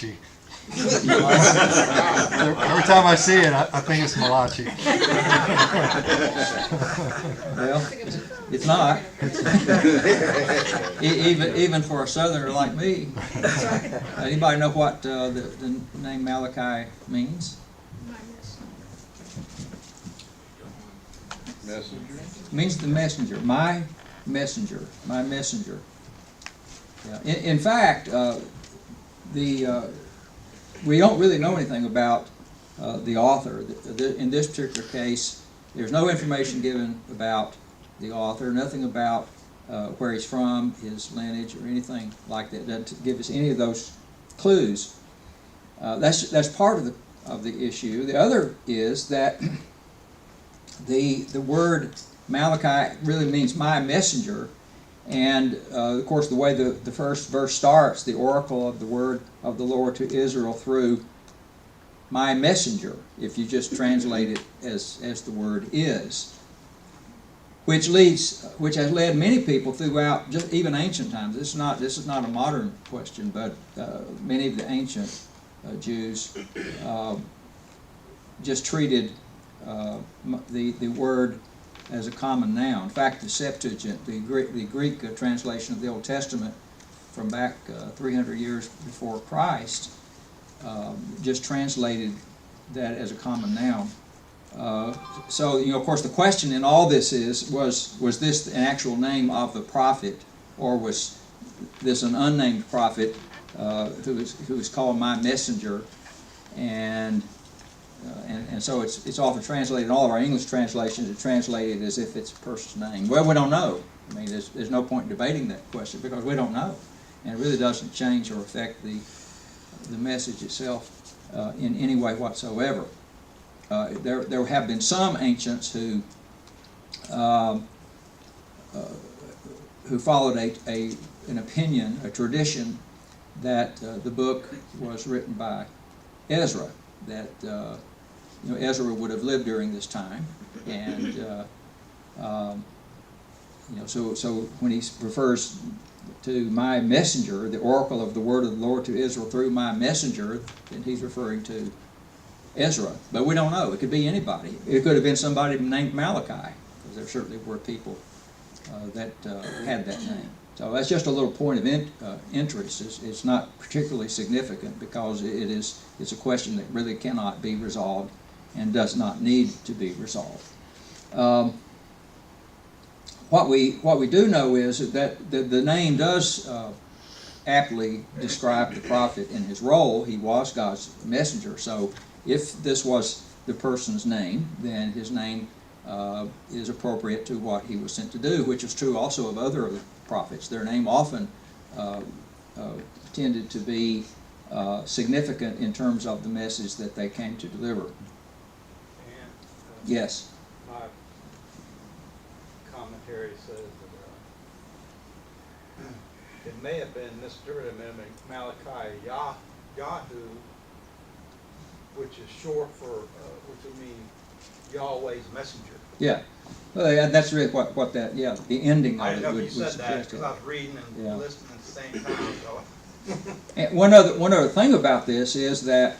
Malachi. Every time I see it, I think it's Malachi. Well, it's not. Even for a southerner like me. Anybody know what the name Malachi means? Messenger? It means the messenger. My messenger. My messenger. Yeah. In fact, we don't really know anything about the author. In this particular case, there's no information given about the author, nothing about where he's from, his lineage, or anything like that. Doesn't give us any of those clues. That's part of the issue. The other is that the word Malachi really means my messenger. And, of course, the way the first verse starts, the oracle of the word of the Lord to Israel through my messenger, if you just translate it as the word is, which has led many people throughout, just even ancient times. This is not a modern question, but many of the ancient Jews just treated the word as a common noun. In fact, the Septuagint, the Greek translation of the Old Testament from back 300 years before Christ, just translated that as a common noun. So, of course, the question in all this was this an actual name of the prophet, or was this an unnamed prophet who was called my messenger? And so it's often translated in all of our English translations. It's translated as if it's a person's name. Well, we don't know. I mean, there's no point in debating that question because we don't know, and it really doesn't change or affect the message itself in any way whatsoever. There have been some ancients who followed an opinion, a tradition that the book was written by Ezra. That Ezra would have lived during this time, and so when he refers to my messenger, the oracle of the word of the Lord to Israel through my messenger, then he's referring to Ezra. But we don't know. It could be anybody. It could have been somebody named Malachi, because there certainly were people that had that name. So that's just a little point of interest. It's not particularly significant because it's a question that really cannot be resolved and does not need to be resolved. What we do know is that the name does aptly describe the prophet in his role. He was God's messenger. So if this was the person's name, then his name is appropriate to what he was sent to do, which is true also of other prophets. Their name often tended to be significant in terms of the message that they came to deliver. And, Yes. my commentary says that it may have been misinterpreted, Malachi Yahu, which is short for, which would mean Yahweh's messenger. Yeah. Well, yeah, that's really what that, the ending I of didn't it know would if you said that suggest. because I was reading and listening at the same time. So. And one other thing about this is that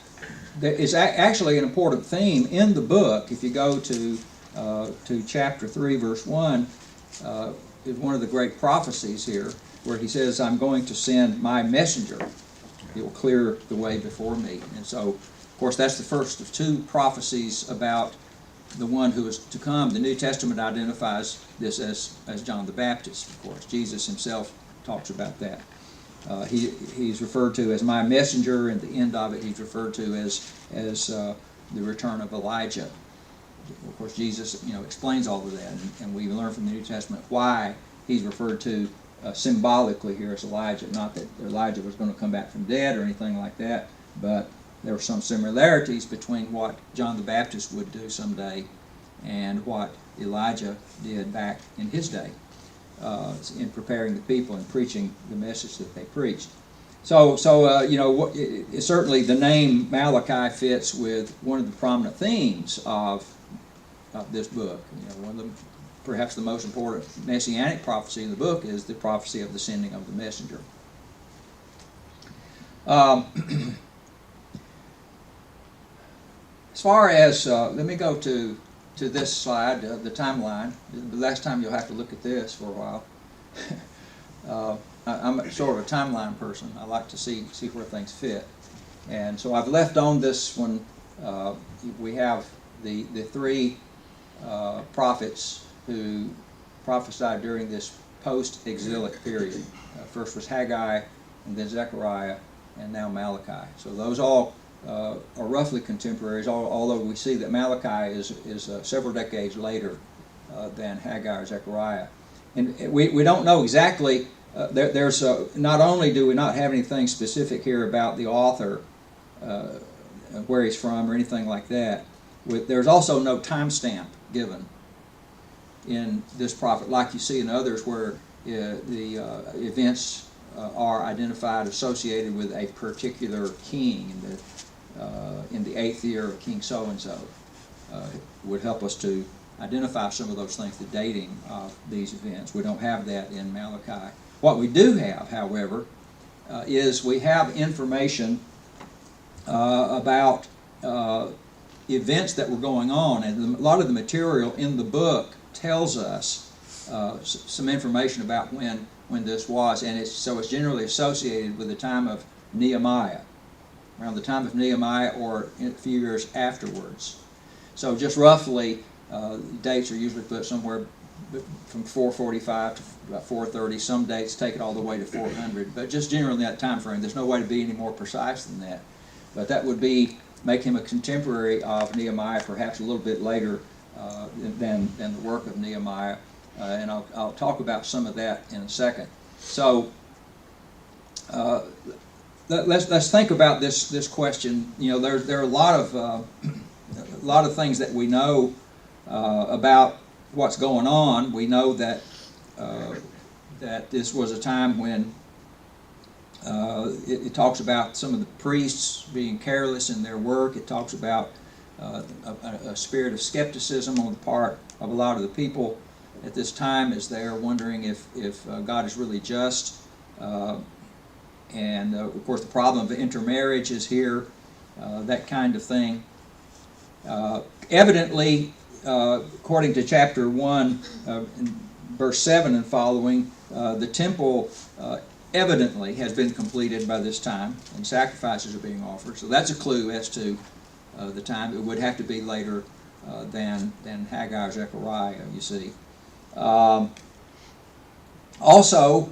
it's actually an important theme in the book. If you go to chapter 3, verse 1, is one of the great prophecies here, where he says, "I'm going to send my messenger. He will clear the way before me." And so, of course, that's the first of two prophecies about the one who is to come. The New Testament identifies this as John the Baptist, of course. Jesus himself talks about that. He's referred to as my messenger, and at the end of it he's referred to as the return of Elijah. Of course, Jesus explains all of that, and we learn from the New Testament why he's referred to symbolically here as Elijah. Not that Elijah was going to come back from the dead or anything like that, but there were some similarities between what John the Baptist would do someday and what Elijah did back in his day in preparing the people and preaching the message that they preached. So certainly the name Malachi fits with one of the prominent themes of this book. One of perhaps the most important messianic prophecy in the book is the prophecy of the sending of the messenger. As far as, let me go to this slide, the timeline. The last time you'll have to look at this for a while. I'm sort of a timeline person. I like to see where things fit. And so I've left on this one, we have the three prophets who prophesied during this post-exilic period. First was Haggai, and then Zechariah, and now Malachi. So those all are roughly contemporaries, although we see that Malachi is several decades later than Haggai or Zechariah. And we don't know exactly, there's not only do we not have anything specific here about the author, where he's from or anything like that, there's also no timestamp given in this prophet, like you see in others where the events are identified, associated with a particular king in the 8th year of King so-and-so. Would help us to identify some of those things, the dating of these events. We don't have that in Malachi. What we do have, however, is we have information about events that were going on, and a lot of the material in the book tells us some information about when this was, and it's generally associated with the time of Nehemiah, around the time of Nehemiah or a few years afterwards. So just roughly, dates are usually put somewhere from 445 to about 430. Some dates take it all the way to 400, but just generally that time frame. There's no way to be any more precise than that. But that would make him a contemporary of Nehemiah, perhaps a little bit later than the work of Nehemiah. And I'll talk about some of that in a second. So let's think about this question. You know, there are a lot of things that we know about what's going on. We know that this was a time when it talks about some of the priests being careless in their work. It talks about a spirit of skepticism on the part of a lot of the people at this time, as they are wondering if God is really just. And of course the problem of intermarriage is here, that kind of thing. Evidently, according to chapter 1, verse 7 and following, the temple evidently has been completed by this time, and sacrifices are being offered. So that's a clue as to the time. It would have to be later than Haggai or Zechariah, you see. Also,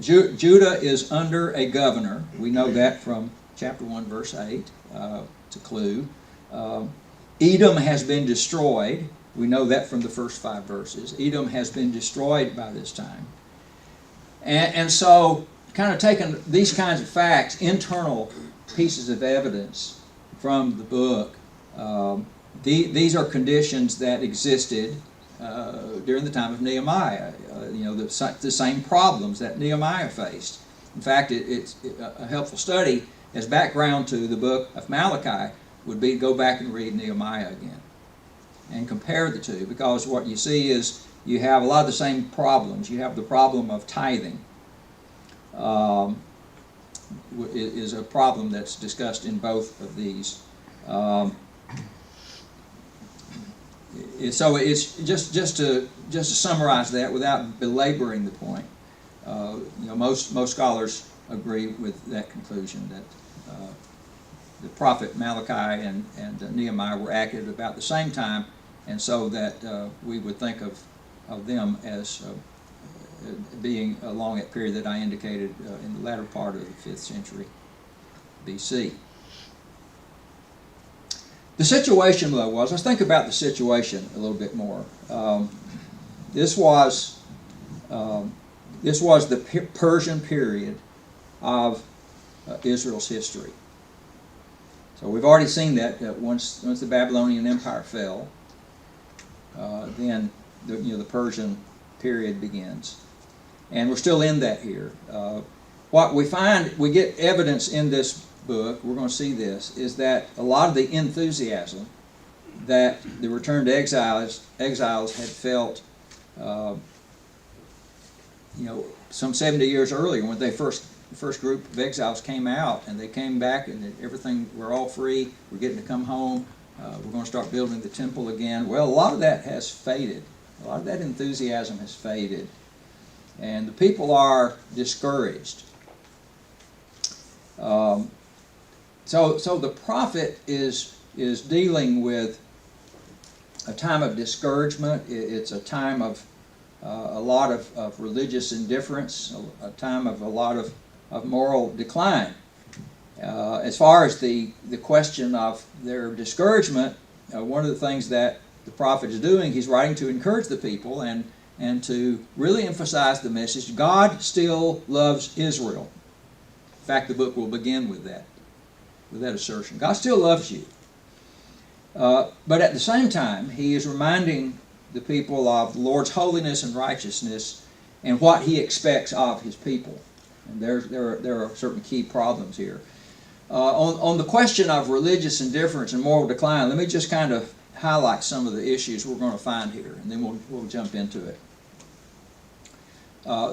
Judah is under a governor. We know that from chapter 1, verse 8. It's a clue. Edom has been destroyed. We know that from the first 5 verses. Edom has been destroyed by this time. And so, kind of taking these kinds of facts, internal pieces of evidence from the book, these are conditions that existed during the time of Nehemiah. The same problems that Nehemiah faced. In fact, it's a helpful study as background to the book of Malachi would be to go back and read Nehemiah again and compare the two, because what you see is you have a lot of the same problems. You have the problem of tithing is a problem that's discussed in both of these. So it's just to summarize that without belaboring the point. Most scholars agree with that conclusion that the prophet Malachi and Nehemiah were active about the same time, and so that we would think of them as being along that period that I indicated in the latter part of the 5th century BC. The situation, though, let's think about the situation a little bit more. This was the Persian period of Israel's history. So we've already seen that once the Babylonian Empire fell, then the Persian period begins, and we're still in that here. What we find, we get evidence in this book, we're going to see this, is that a lot of the enthusiasm that the returned exiles had felt, some 70 years earlier when they first the first group of exiles came out, and they came back, and everything, we're all free, we're getting to come home, we're going to start building the temple again. Well, a lot of that has faded. A lot of that enthusiasm has faded. And the people are discouraged. So the prophet is dealing with a time of discouragement. It's a time of a lot of religious indifference, a time of a lot of moral decline. As far as the question of their discouragement, one of the things that the prophet is doing, he's writing to encourage the people and to really emphasize the message, God still loves Israel. In fact, the book will begin with that assertion. God still loves you. But at the same time, he is reminding the people of the Lord's holiness and righteousness and what he expects of his people. And there are certain key problems here. On the question of religious indifference and moral decline, let me just kind of highlight some of the issues we're going to find here, and then we'll jump into it.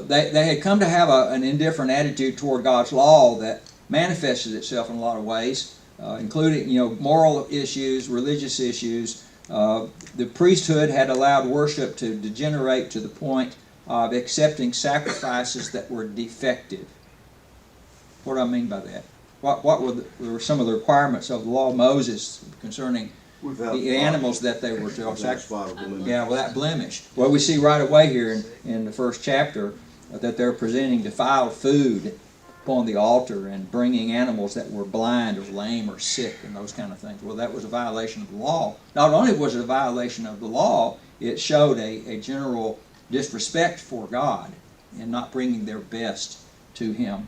They had come to have an indifferent attitude toward God's law that manifested itself in a lot of ways, including moral issues, religious issues. The priesthood had allowed worship to degenerate to the point of accepting sacrifices that were defective. What do I mean by that? What were some of the requirements of the law of Moses concerning the animals that they were to sacrifice? Yeah, without blemish. Well, we see right away here in the first chapter that they're presenting defiled food upon the altar and bringing animals that were blind or lame or sick and those kind of things. Well, that was a violation of the law. Not only was it a violation of the law, it showed a general disrespect for God in not bringing their best to him.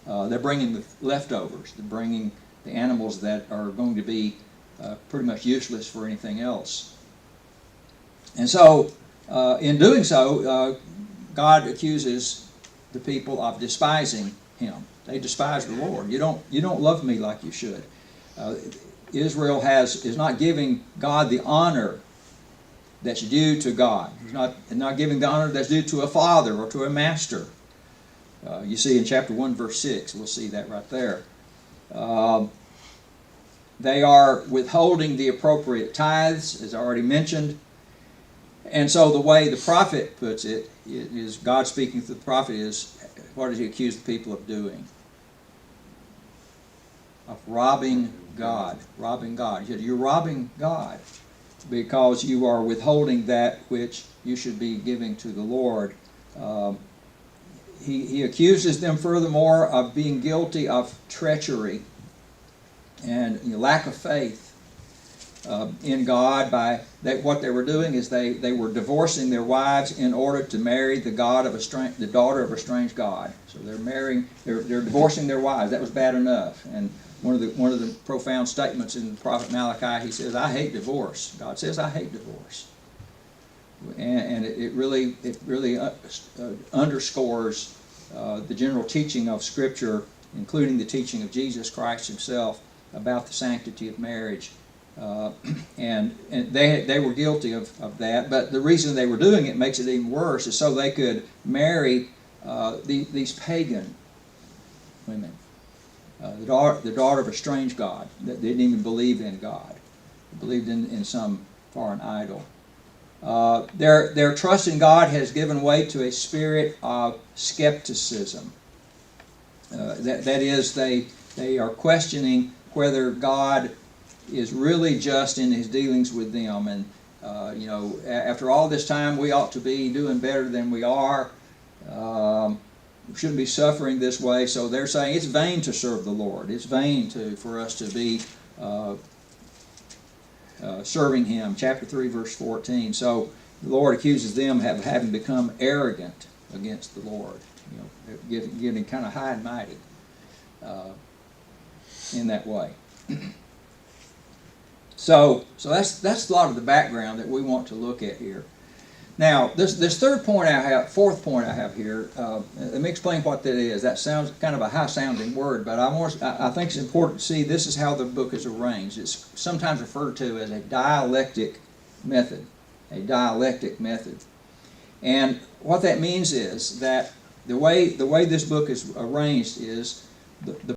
They're bringing the leftovers. They're bringing the animals that are going to be pretty much useless for anything else. And so, in doing so, God accuses the people of despising him. They despise the Lord. You don't love me like you should. Israel is not giving God the honor that's due to God. He's not giving the honor that's due to a father or to a master. You see in chapter 1, verse 6, we'll see that right there. They are withholding the appropriate tithes, as I already mentioned. And so the way the prophet puts it, is God speaking to the prophet, is what does he accuse the people of doing? Of robbing God. Robbing God. He said, you're robbing God because you are withholding that which you should be giving to the Lord. He accuses them furthermore of being guilty of treachery and lack of faith in God. What they were doing is they were divorcing their wives in order to marry the daughter of a strange god. So they're divorcing their wives. That was bad enough. And one of the profound statements in the prophet Malachi, he says, "I hate divorce." God says, "I hate divorce," and it really underscores the general teaching of Scripture, including the teaching of Jesus Christ himself about the sanctity of marriage. And they were guilty of that, but the reason they were doing it makes it even worse, is so they could marry these pagan women, the daughter of a strange god that didn't even believe in God, believed in some foreign idol. Their trust in God has given way to a spirit of skepticism. That is, they are questioning whether God is really just in his dealings with them, and after all this time we ought to be doing better than we are. We shouldn't be suffering this way. So they're saying it's vain to serve the Lord. It's vain for us to be serving him. Chapter 3, verse 14. So the Lord accuses them of having become arrogant against the Lord, getting kind of high and mighty in that way. So that's a lot of the background that we want to look at here. Now, this fourth point I have here. Let me explain what that is. That sounds kind of a high-sounding word, but I think it's important to see this is how the book is arranged. It's sometimes referred to as a dialectic method. A dialectic method. And what that means is that The way this book is arranged is the